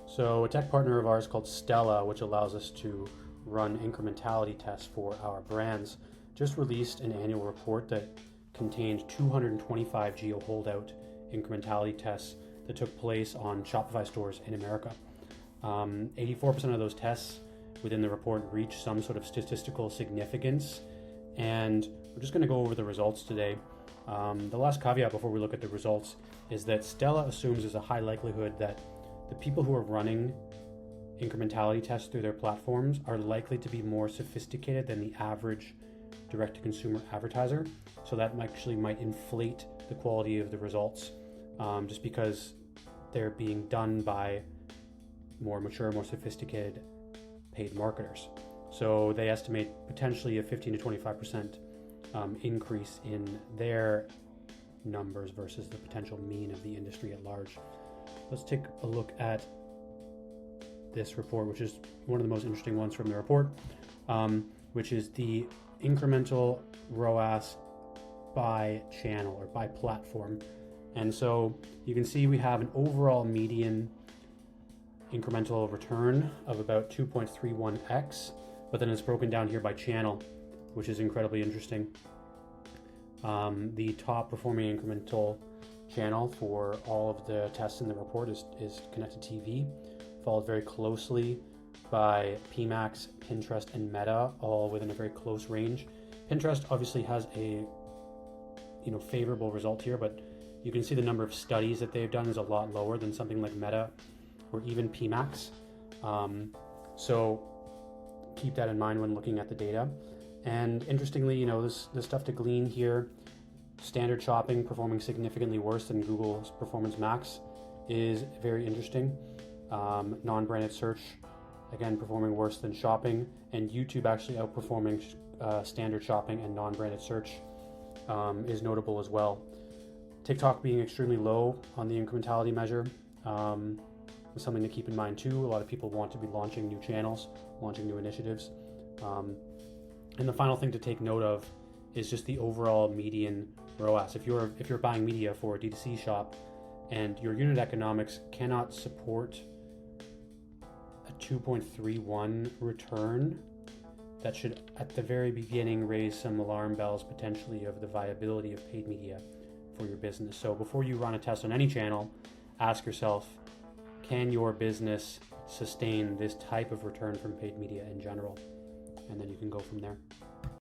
So a tech partner of ours called Stella, which allows us to run incrementality tests for our brands, just released an annual report that contained 225 geo holdout incrementality tests that took place on Shopify stores in America. 84% of those tests within the report reached some sort of statistical significance, and we're just going to go over the results today. The last caveat before we look at the results is that Stella assumes there's a high likelihood that the people who are running incrementality tests through their platforms are likely to be more sophisticated than the average direct-to-consumer advertiser. So that actually might inflate the quality of the results, just because they're being done by more mature, more sophisticated paid marketers. So they estimate potentially a 15 to 25% increase in their numbers versus the potential mean of the industry at large. Let's take a look at this report, which is one of the most interesting ones from the report, which is the incremental ROAS by channel or by platform. And so you can see we have an overall median incremental return of about 2.31x, but then it's broken down here by channel, which is incredibly interesting. The top performing incremental channel for all of the tests in the report is connected TV, followed very closely by PMax, Pinterest, and Meta, all within a very close range. Pinterest obviously has a favorable result here, but you can see the number of studies that they've done is a lot lower than something like Meta or even PMax. So keep that in mind when looking at the data. And interestingly, there's stuff to glean here. Standard shopping performing significantly worse than Google's Performance Max is very interesting. Non-branded search, again, performing worse than shopping, and YouTube actually outperforming standard shopping and non-branded search is notable as well. TikTok being extremely low on the incrementality measure is something to keep in mind too. A lot of people want to be launching new channels, launching new initiatives. And the final thing to take note of is just the overall median ROAS. If you're buying media for a D2C shop and your unit economics cannot support a 2.31 return, that should at the very beginning raise some alarm bells potentially of the viability of paid media for your business. So before you run a test on any channel, ask yourself, can your business sustain this type of return from paid media in general? And then you can go from there.